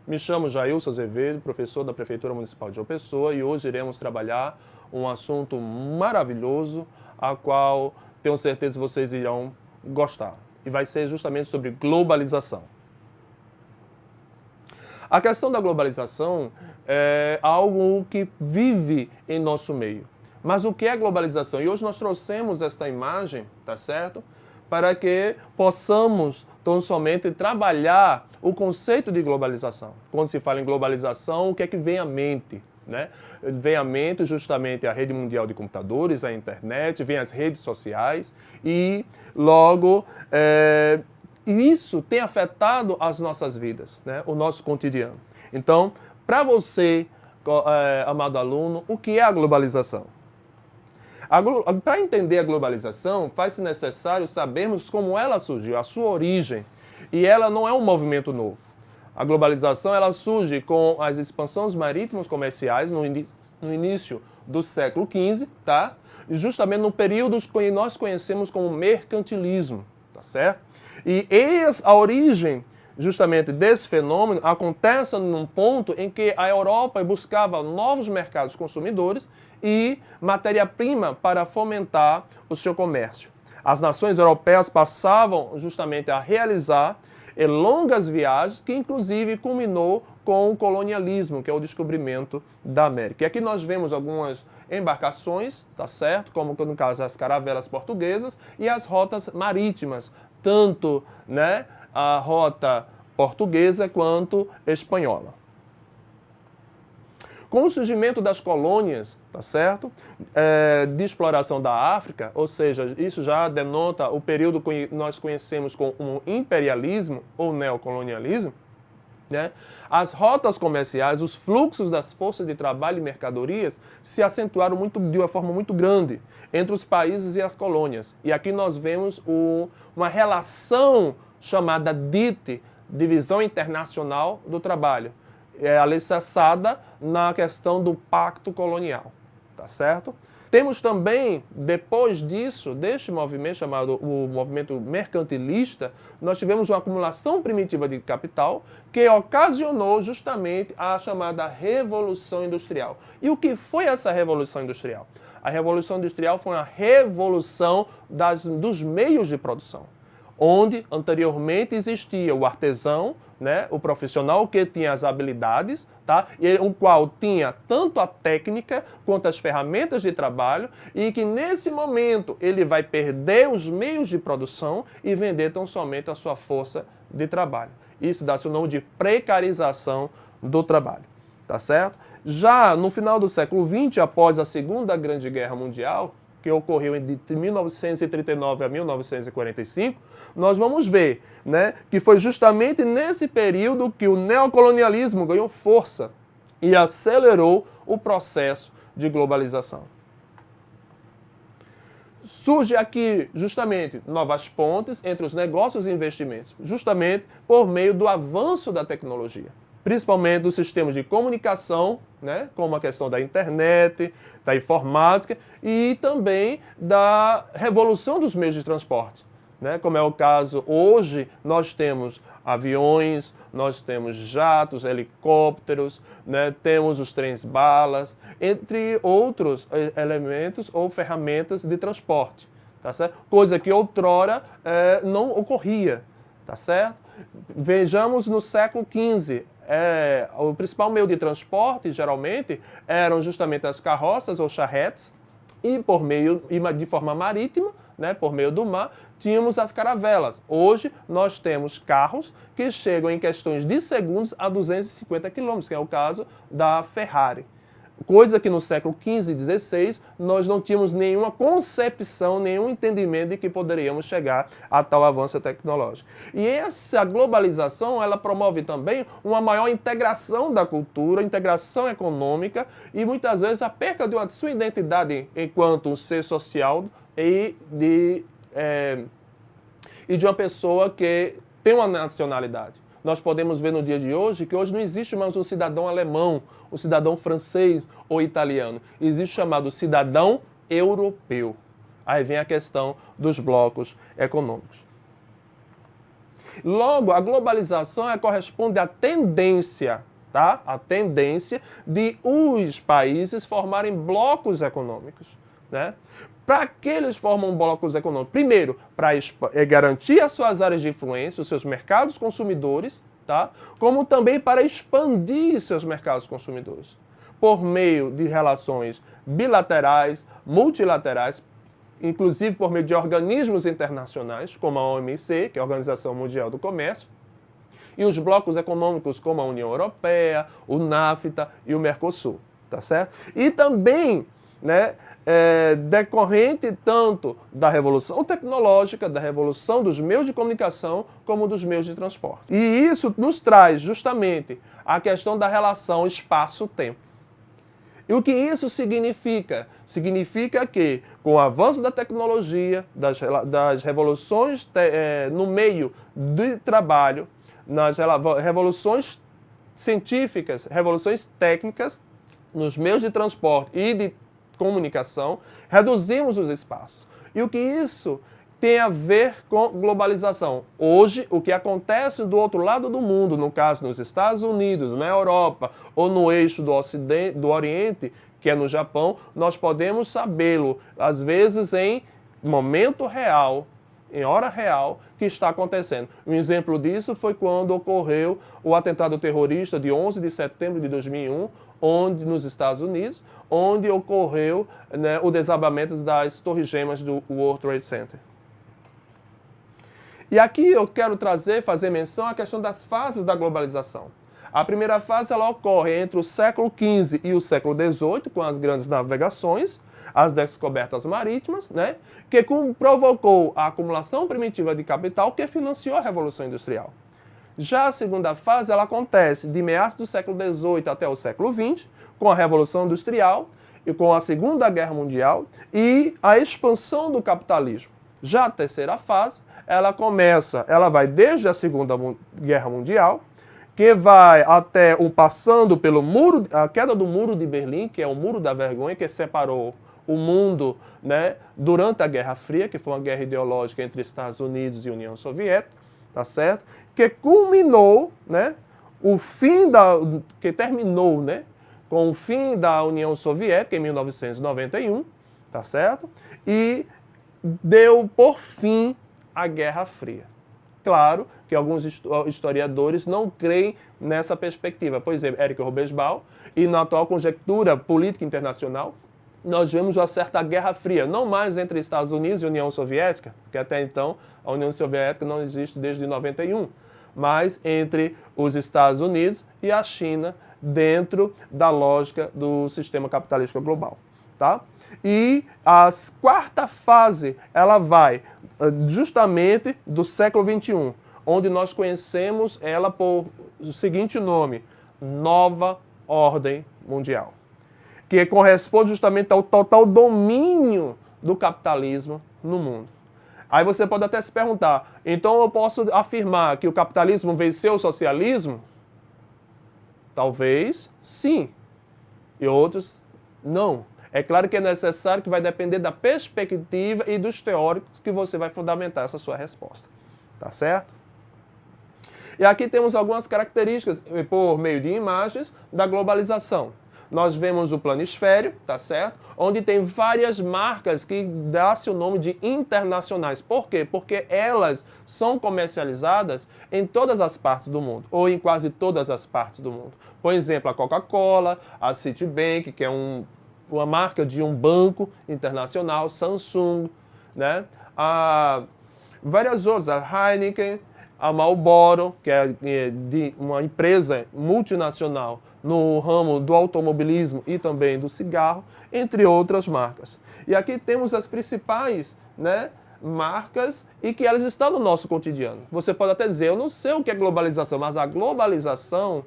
Me chamo Jailson Azevedo, professor da Prefeitura Municipal de João Pessoa, e hoje iremos trabalhar um assunto maravilhoso, a qual tenho certeza que vocês irão gostar. E vai ser justamente sobre globalização. A questão da globalização é algo que vive em nosso meio. Mas o que é globalização? E hoje nós trouxemos esta imagem, tá certo? Para que possamos tão somente trabalhar o conceito de globalização. Quando se fala em globalização, o que é que vem à mente? Né? Vem à mente justamente a rede mundial de computadores, a internet, vem as redes sociais e logo isso tem afetado as nossas vidas, né? O nosso cotidiano. Então, para você, amado aluno, o que é a globalização? Para entender a globalização, faz-se necessário sabermos como ela surgiu, a sua origem. E ela não é um movimento novo. A globalização ela surge com as expansões marítimas comerciais no início do século XV, tá? Justamente no período que nós conhecemos como mercantilismo, tá certo? E a origem justamente desse fenômeno acontece num ponto em que a Europa buscava novos mercados consumidores e matéria-prima para fomentar o seu comércio. As nações europeias passavam justamente a realizar longas viagens, que inclusive culminou com o colonialismo, que é o descobrimento da América. E aqui nós vemos algumas embarcações, tá certo? Como no caso as caravelas portuguesas e as rotas marítimas, tanto, né, a rota portuguesa quanto espanhola. Com o surgimento das colônias, tá certo? De exploração da África, ou seja, isso já denota o período que nós conhecemos como imperialismo ou neocolonialismo, né? As rotas comerciais, os fluxos das forças de trabalho e mercadorias se acentuaram de uma forma muito grande entre os países e as colônias. E aqui nós vemos uma relação chamada DIT, Divisão Internacional do Trabalho, alicerçada na questão do pacto colonial, tá certo? Temos também, depois disso, deste movimento chamado o movimento mercantilista, nós tivemos uma acumulação primitiva de capital que ocasionou justamente a chamada Revolução Industrial. E o que foi essa Revolução Industrial? A Revolução Industrial foi uma revolução dos meios de produção, onde anteriormente existia o artesão, né, o profissional que tinha as habilidades, tá, e o qual tinha tanto a técnica quanto as ferramentas de trabalho, e que nesse momento ele vai perder os meios de produção e vender tão somente a sua força de trabalho. Isso dá-se o nome de precarização do trabalho, tá certo? Já no final do século XX, após a Segunda Grande Guerra Mundial, que ocorreu de 1939 a 1945, nós vamos ver, né, que foi justamente nesse período que o neocolonialismo ganhou força e acelerou o processo de globalização. Surge aqui justamente novas pontes entre os negócios e investimentos, justamente por meio do avanço da tecnologia, principalmente dos sistemas de comunicação, né, como a questão da internet, da informática e também da revolução dos meios de transporte, né, como é o caso hoje, nós temos aviões, nós temos jatos, helicópteros, né, temos os trens-balas, entre outros elementos ou ferramentas de transporte, tá certo? Coisa que outrora não ocorria, tá certo? Vejamos no século XV, o principal meio de transporte, geralmente, eram justamente as carroças ou charretes, e de forma marítima, né, por meio do mar, tínhamos as caravelas. Hoje, nós temos carros que chegam em questões de segundos a 250 km, que é o caso da Ferrari. Coisa que no século XV e XVI nós não tínhamos nenhuma concepção, nenhum entendimento de que poderíamos chegar a tal avanço tecnológico. E essa globalização, ela promove também uma maior integração da cultura, integração econômica e muitas vezes a perda de sua identidade enquanto um ser social e de uma pessoa que tem uma nacionalidade. Nós podemos ver no dia de hoje que hoje não existe mais um cidadão alemão, um cidadão francês ou italiano. Existe o chamado cidadão europeu. Aí vem a questão dos blocos econômicos. Logo, a globalização corresponde à tendência, tá? A tendência de os países formarem blocos econômicos, né? Para que eles formam blocos econômicos? Primeiro, para garantir as suas áreas de influência, os seus mercados consumidores, tá? Como também para expandir seus mercados consumidores, por meio de relações bilaterais, multilaterais, inclusive por meio de organismos internacionais, como a OMC, que é a Organização Mundial do Comércio, e os blocos econômicos como a União Europeia, o NAFTA e o Mercosul, tá certo? E também, né, decorrente tanto da revolução tecnológica, da revolução dos meios de comunicação, como dos meios de transporte. E isso nos traz justamente a questão da relação espaço-tempo. E o que isso significa? Significa que, com o avanço da tecnologia, das revoluções no meio de trabalho, nas revoluções científicas, revoluções técnicas, nos meios de transporte e de comunicação, reduzimos os espaços. E o que isso tem a ver com globalização? Hoje, o que acontece do outro lado do mundo, no caso nos Estados Unidos, na Europa ou no eixo do Ocidente, do Oriente, que é no Japão, nós podemos sabê-lo, às vezes em momento real, em hora real, que está acontecendo. Um exemplo disso foi quando ocorreu o atentado terrorista de 11 de setembro de 2001, nos Estados Unidos, onde ocorreu, né, o desabamento das torres gêmeas do World Trade Center. E aqui eu quero fazer menção à questão das fases da globalização. A primeira fase ela ocorre entre o século XV e o século XVIII, com as grandes navegações, as descobertas marítimas, né, que provocou a acumulação primitiva de capital que financiou a Revolução Industrial. Já a segunda fase ela acontece de meados do século XVIII até o século XX, com a Revolução Industrial e com a Segunda Guerra Mundial e a expansão do capitalismo. Já a terceira fase, ela vai desde a Segunda Guerra Mundial, que vai até passando pelo a queda do Muro de Berlim, que é o Muro da Vergonha, que separou o mundo, né, durante a Guerra Fria, que foi uma guerra ideológica entre Estados Unidos e União Soviética, tá certo? Que culminou, né, que terminou, né, com o fim da União Soviética em 1991, tá certo? E deu por fim a Guerra Fria. Claro que alguns historiadores não creem nessa perspectiva. Por exemplo, Éric Hobsbawm, e na atual conjectura política internacional, nós vemos uma certa Guerra Fria, não mais entre Estados Unidos e União Soviética, porque até então a União Soviética não existe desde 91, mas entre os Estados Unidos e a China, dentro da lógica do sistema capitalista global, tá? E a quarta fase, ela vai justamente do século XXI, onde nós conhecemos ela por o seguinte nome: Nova Ordem Mundial, que corresponde justamente ao total domínio do capitalismo no mundo. Aí você pode até se perguntar, então eu posso afirmar que o capitalismo venceu o socialismo? Talvez sim, e outros não. É claro que é necessário, que vai depender da perspectiva e dos teóricos que você vai fundamentar essa sua resposta. Tá certo? E aqui temos algumas características, por meio de imagens, da globalização. Nós vemos o planisfério, tá certo? Onde tem várias marcas que dá-se o nome de internacionais. Por quê? Porque elas são comercializadas em todas as partes do mundo, ou em quase todas as partes do mundo. Por exemplo, a Coca-Cola, a Citibank, que é uma marca de um banco internacional, Samsung, né? Várias outras, a Heineken, a Marlboro, que é de uma empresa multinacional no ramo do automobilismo e também do cigarro, entre outras marcas. E aqui temos as principais, né, marcas e que elas estão no nosso cotidiano. Você pode até dizer, eu não sei o que é globalização, mas a globalização,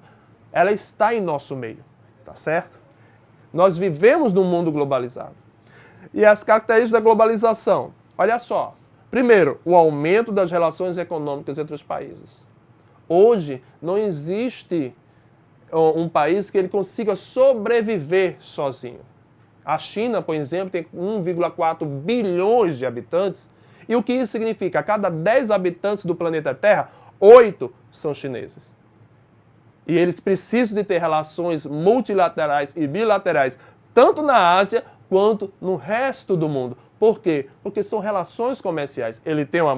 ela está em nosso meio, tá certo? Nós vivemos num mundo globalizado. E as características da globalização, olha só. Primeiro, o aumento das relações econômicas entre os países. Hoje, não existe um país que ele consiga sobreviver sozinho. A China, por exemplo, tem 1,4 bilhões de habitantes. E o que isso significa? A cada 10 habitantes do planeta Terra, 8 são chineses. E eles precisam de ter relações multilaterais e bilaterais, tanto na Ásia quanto no resto do mundo. Por quê? Porque são relações comerciais. Ele tem uma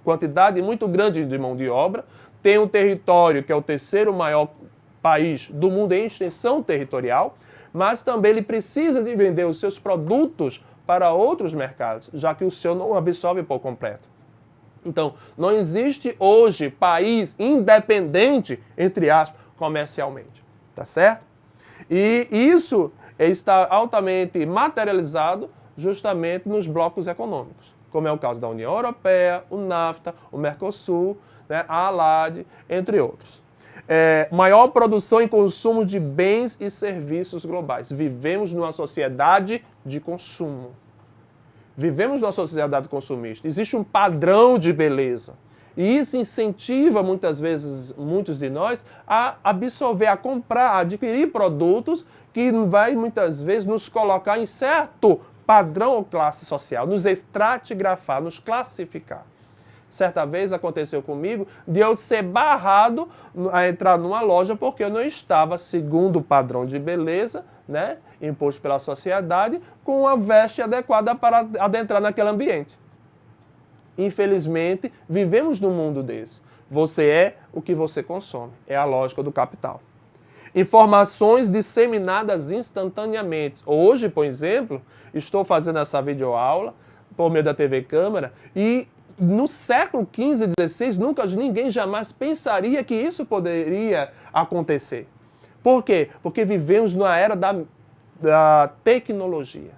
quantidade muito grande de mão de obra, tem um território que é o terceiro maior país do mundo em extensão territorial, mas também ele precisa de vender os seus produtos para outros mercados, já que o seu não absorve por completo. Então, não existe hoje país independente, entre aspas, comercialmente. Tá certo? E isso está altamente materializado justamente nos blocos econômicos, como é o caso da União Europeia, o NAFTA, o Mercosul, né, a ALAD, entre outros. Maior produção e consumo de bens e serviços globais. Vivemos numa sociedade de consumo. Vivemos numa sociedade consumista. Existe um padrão de beleza. E isso incentiva, muitas vezes, muitos de nós a absorver, a comprar, a adquirir produtos que vai, muitas vezes, nos colocar em certo padrão ou classe social, nos estratigrafar, nos classificar. Certa vez aconteceu comigo de eu ser barrado a entrar numa loja porque eu não estava segundo o padrão de beleza, né, imposto pela sociedade, com uma veste adequada para adentrar naquele ambiente. Infelizmente, vivemos num mundo desse. Você é o que você consome. É a lógica do capital. Informações disseminadas instantaneamente. Hoje, por exemplo, estou fazendo essa videoaula por meio da TV Câmara e no século XV e XVI, ninguém jamais pensaria que isso poderia acontecer. Por quê? Porque vivemos numa era da tecnologia.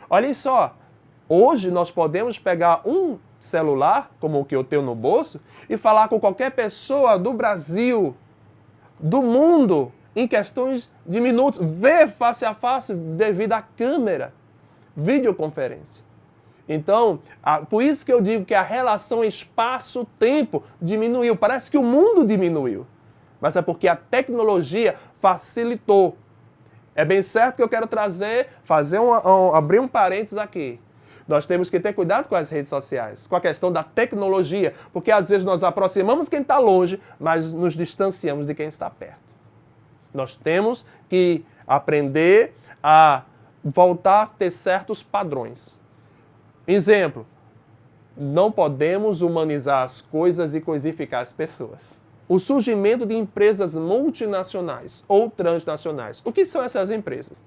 Olhem só, hoje nós podemos pegar um celular, como o que eu tenho no bolso, e falar com qualquer pessoa do Brasil, do mundo, em questões de minutos, ver face a face devido à câmera, videoconferência. Então, por isso que eu digo que a relação espaço-tempo diminuiu. Parece que o mundo diminuiu. Mas é porque a tecnologia facilitou. É bem certo que eu quero abrir um parênteses aqui. Nós temos que ter cuidado com as redes sociais, com a questão da tecnologia, porque às vezes nós aproximamos quem está longe, mas nos distanciamos de quem está perto. Nós temos que aprender a voltar a ter certos padrões. Exemplo, não podemos humanizar as coisas e coisificar as pessoas. O surgimento de empresas multinacionais ou transnacionais. O que são essas empresas?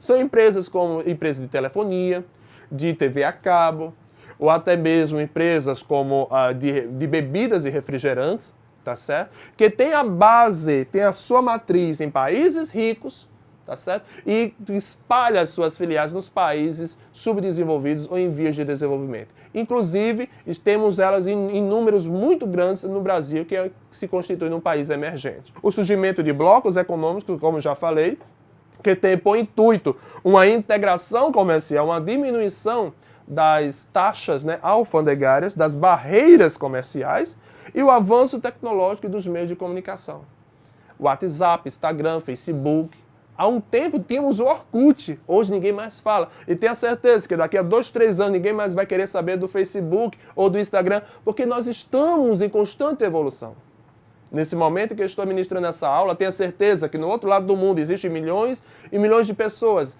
São empresas como empresas de telefonia, de TV a cabo, ou até mesmo empresas como de bebidas e refrigerantes, tá certo? Que tem a base, tem a sua matriz em países ricos, tá certo? E espalha as suas filiais nos países subdesenvolvidos ou em vias de desenvolvimento. Inclusive, temos elas em números muito grandes no Brasil, que se constitui num país emergente. O surgimento de blocos econômicos, como já falei, que tem por intuito uma integração comercial, uma diminuição das taxas, né, alfandegárias, das barreiras comerciais e o avanço tecnológico dos meios de comunicação. WhatsApp, Instagram, Facebook. Há um tempo tínhamos o Orkut, hoje ninguém mais fala. E tenha certeza que daqui a 2, 3 anos ninguém mais vai querer saber do Facebook ou do Instagram, porque nós estamos em constante evolução. Nesse momento que eu estou ministrando essa aula, tenha certeza que no outro lado do mundo existem milhões e milhões de pessoas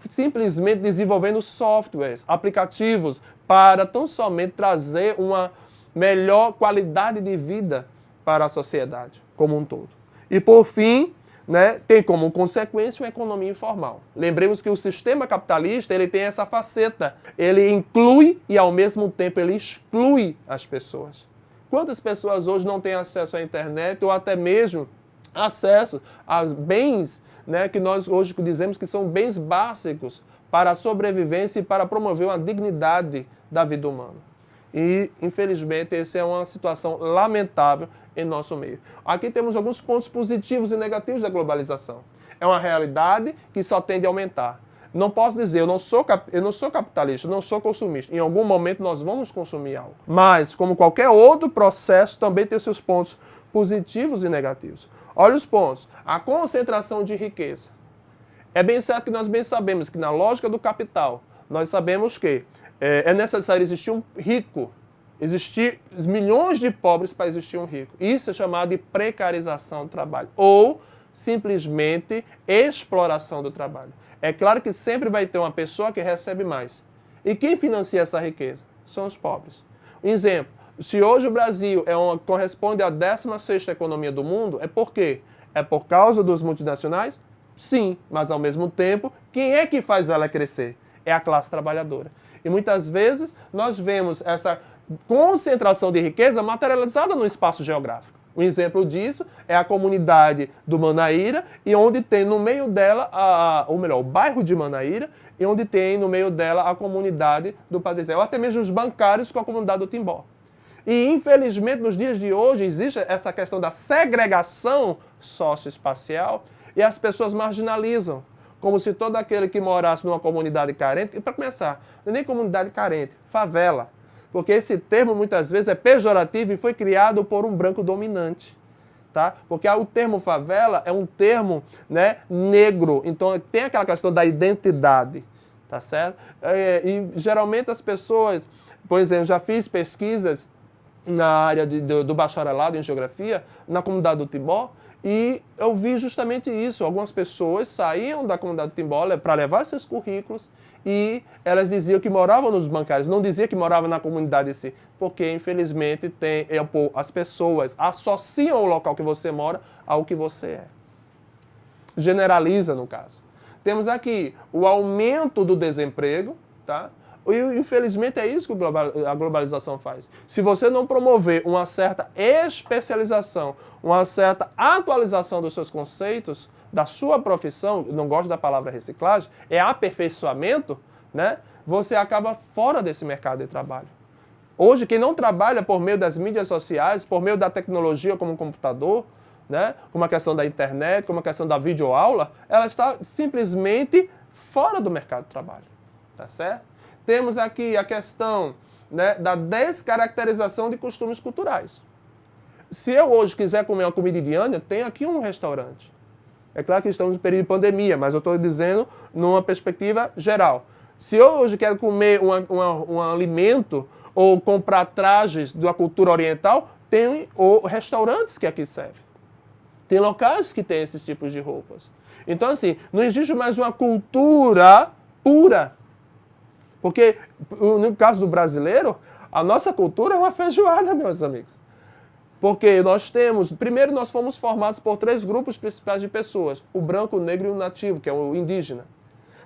simplesmente desenvolvendo softwares, aplicativos, para tão somente trazer uma melhor qualidade de vida para a sociedade como um todo. E por fim, né, tem como consequência uma economia informal. Lembremos que o sistema capitalista ele tem essa faceta. Ele inclui e, ao mesmo tempo, ele exclui as pessoas. Quantas pessoas hoje não têm acesso à internet ou até mesmo acesso a bens, né, que nós hoje dizemos que são bens básicos para a sobrevivência e para promover uma dignidade da vida humana? E, infelizmente, essa é uma situação lamentável em nosso meio. Aqui temos alguns pontos positivos e negativos da globalização. É uma realidade que só tende a aumentar. Não posso dizer, eu não sou capitalista, eu não sou consumista. Em algum momento nós vamos consumir algo. Mas, como qualquer outro processo, também tem seus pontos positivos e negativos. Olha os pontos. A concentração de riqueza. É bem certo que nós bem sabemos que na lógica do capital, nós sabemos que é necessário existir um rico existir milhões de pobres para existir um rico. Isso é chamado de precarização do trabalho, ou simplesmente exploração do trabalho. É claro que sempre vai ter uma pessoa que recebe mais. E quem financia essa riqueza? São os pobres. Um exemplo, se hoje o Brasil corresponde à 16ª economia do mundo, é por quê? É por causa dos multinacionais? Sim, mas ao mesmo tempo, quem é que faz ela crescer? É a classe trabalhadora. E muitas vezes nós vemos essa concentração de riqueza materializada no espaço geográfico. Um exemplo disso é a comunidade do Manaíra, e onde tem no meio dela, ou melhor, o bairro de Manaíra, e onde tem no meio dela a comunidade do Padre Zé, ou até mesmo os bancários com a comunidade do Timbó. E, infelizmente, nos dias de hoje, existe essa questão da segregação socioespacial e as pessoas marginalizam, como se todo aquele que morasse numa comunidade carente, e para começar, não é nem comunidade carente, favela. Porque esse termo, muitas vezes, é pejorativo e foi criado por um branco dominante. Tá? Porque o termo favela é um termo, né, negro, então tem aquela questão da identidade, tá certo? E geralmente as pessoas, por exemplo, já fiz pesquisas na área do bacharelado em geografia, na comunidade do Timbó, e eu vi justamente isso. Algumas pessoas saíam da comunidade do Timbó para levar seus currículos e elas diziam que moravam nos bancários, não diziam que moravam na comunidade em si, porque infelizmente as pessoas associam o local que você mora ao que você é. Generaliza, no caso. Temos aqui o aumento do desemprego, tá? E, infelizmente, é isso que a globalização faz. Se você não promover uma certa especialização, uma certa atualização dos seus conceitos, da sua profissão, não gosto da palavra reciclagem, é aperfeiçoamento, né? Você acaba fora desse mercado de trabalho. Hoje, quem não trabalha por meio das mídias sociais, por meio da tecnologia como um computador, né? Como a questão da internet, como a questão da videoaula, ela está simplesmente fora do mercado de trabalho. Tá certo? Temos aqui a questão, né, da descaracterização de costumes culturais. Se eu hoje quiser comer uma comida indiana, tem aqui um restaurante. É claro que estamos em período de pandemia, mas eu estou dizendo numa perspectiva geral. Se eu hoje quero comer um alimento ou comprar trajes da cultura oriental, tem restaurantes que aqui servem. Tem locais que têm esses tipos de roupas. Então, assim, não existe mais uma cultura pura. Porque, no caso do brasileiro, a nossa cultura é uma feijoada, meus amigos. Porque primeiro nós fomos formados por 3 grupos principais de pessoas, o branco, o negro e o nativo, que é o indígena.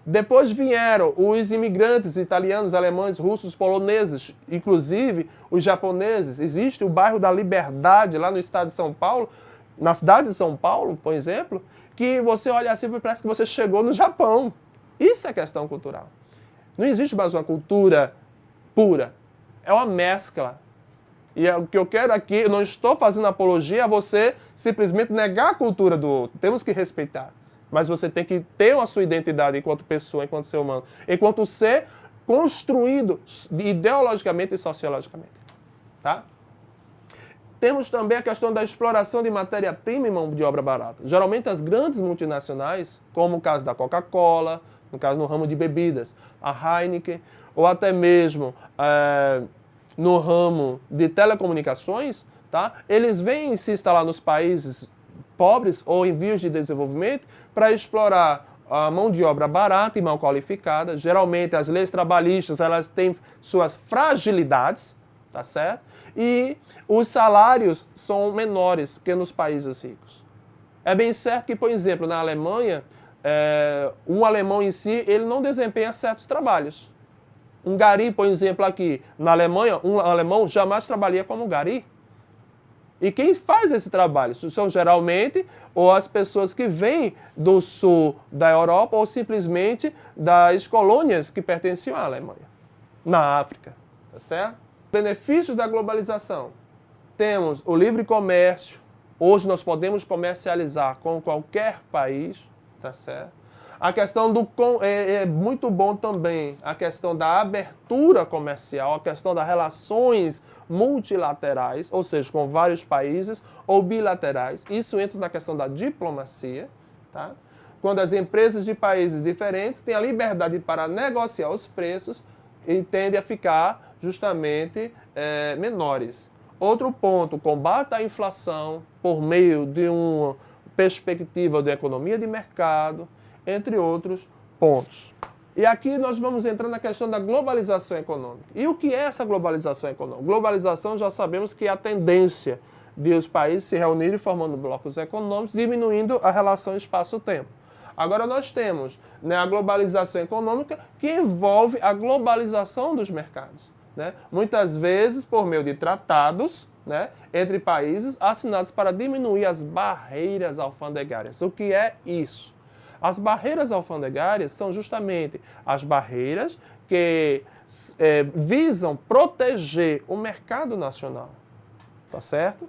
Depois vieram os imigrantes italianos, alemães, russos, poloneses, inclusive os japoneses. Existe o bairro da Liberdade, lá no estado de São Paulo, na cidade de São Paulo, por exemplo, que você olha assim e parece que você chegou no Japão. Isso é questão cultural. Não existe mais uma cultura pura. É uma mescla. E o que eu quero aqui, eu não estou fazendo apologia a você simplesmente negar a cultura do outro. Temos que respeitar. Mas você tem que ter a sua identidade enquanto pessoa, enquanto ser humano. Enquanto ser construído ideologicamente e sociologicamente. Tá? Temos também a questão da exploração de matéria-prima e mão de obra barata. Geralmente as grandes multinacionais, como o caso da Coca-Cola, no caso no ramo de bebidas, a Heineken, ou até mesmo no ramo de telecomunicações, tá? Eles vêm se instalar nos países pobres ou em vias de desenvolvimento para explorar a mão de obra barata e mal qualificada. Geralmente as leis trabalhistas elas têm suas fragilidades, tá certo? E os salários são menores que nos países ricos. É bem certo que, por exemplo, na Alemanha, um alemão em si, ele não desempenha certos trabalhos. Um gari, por exemplo, aqui na Alemanha, um alemão jamais trabalharia como gari. E quem faz esse trabalho? São geralmente ou as pessoas que vêm do sul da Europa ou simplesmente das colônias que pertenciam à Alemanha, na África. Tá certo? Benefícios da globalização. Temos o livre comércio. Hoje nós podemos comercializar com qualquer país. Tá certo? A questão é muito bom também a questão da abertura comercial, a questão das relações multilaterais, ou seja, com vários países, ou bilaterais. Isso entra na questão da diplomacia, tá? Quando as empresas de países diferentes têm a liberdade para negociar os preços e tendem a ficar justamente menores. Outro ponto, combate à inflação por meio de uma perspectiva de economia de mercado, entre outros pontos. E aqui nós vamos entrar na questão da globalização econômica. E o que é essa globalização econômica? Globalização, já sabemos que é a tendência de os países se reunirem formando blocos econômicos, diminuindo a relação espaço-tempo. Agora nós temos, né, a globalização econômica, que envolve a globalização dos mercados, né? Muitas vezes por meio de tratados, né, entre países assinados para diminuir as barreiras alfandegárias. O que é isso? As barreiras alfandegárias são justamente as barreiras que visam proteger o mercado nacional, tá certo?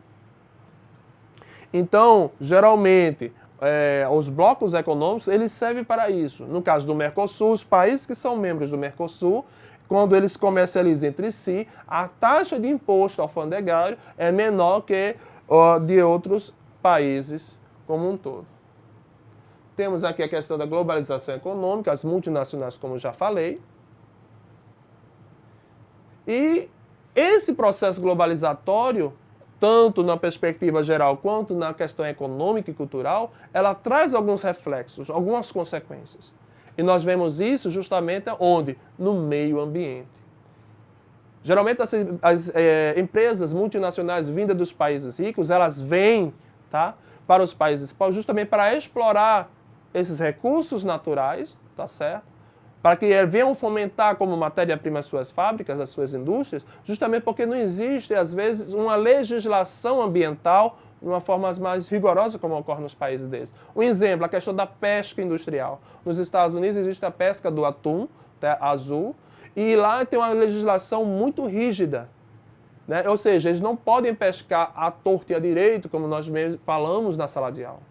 Então, geralmente, os blocos econômicos, eles servem para isso. No caso do Mercosul, os países que são membros do Mercosul, quando eles comercializam entre si, a taxa de imposto alfandegário é menor que de outros países como um todo. Temos aqui a questão da globalização econômica, as multinacionais, como já falei. E esse processo globalizatório, tanto na perspectiva geral quanto na questão econômica e cultural, ela traz alguns reflexos, algumas consequências. E nós vemos isso justamente onde? No meio ambiente. Geralmente as empresas multinacionais vindas dos países ricos, elas vêm, tá, para os países pobres justamente para explorar esses recursos naturais, tá certo? Para que venham fomentar como matéria-prima as suas fábricas, as suas indústrias, justamente porque não existe, às vezes, uma legislação ambiental de uma forma mais rigorosa, como ocorre nos países deles. Um exemplo, a questão da pesca industrial. Nos Estados Unidos existe a pesca do atum, tá, azul, e lá tem uma legislação muito rígida, né? Ou seja, eles não podem pescar à torta e à direito, como nós mesmos falamos na sala de aula,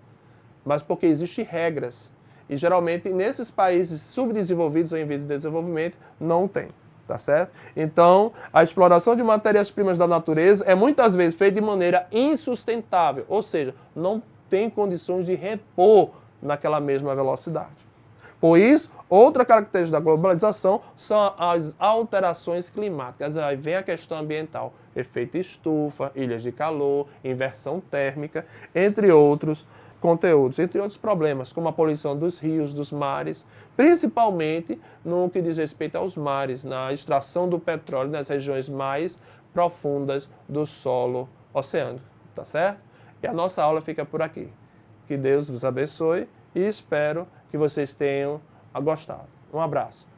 mas porque existem regras. E geralmente nesses países subdesenvolvidos ou em vias de desenvolvimento não tem, tá certo? Então, a exploração de matérias-primas da natureza é muitas vezes feita de maneira insustentável, ou seja, não tem condições de repor naquela mesma velocidade. Por isso, outra característica da globalização são as alterações climáticas. Aí vem a questão ambiental, efeito estufa, ilhas de calor, inversão térmica, entre outros conteúdos, entre outros problemas, como a poluição dos rios, dos mares, principalmente no que diz respeito aos mares, na extração do petróleo nas regiões mais profundas do solo oceânico, tá certo? E a nossa aula fica por aqui. Que Deus vos abençoe e espero que vocês tenham gostado. Um abraço.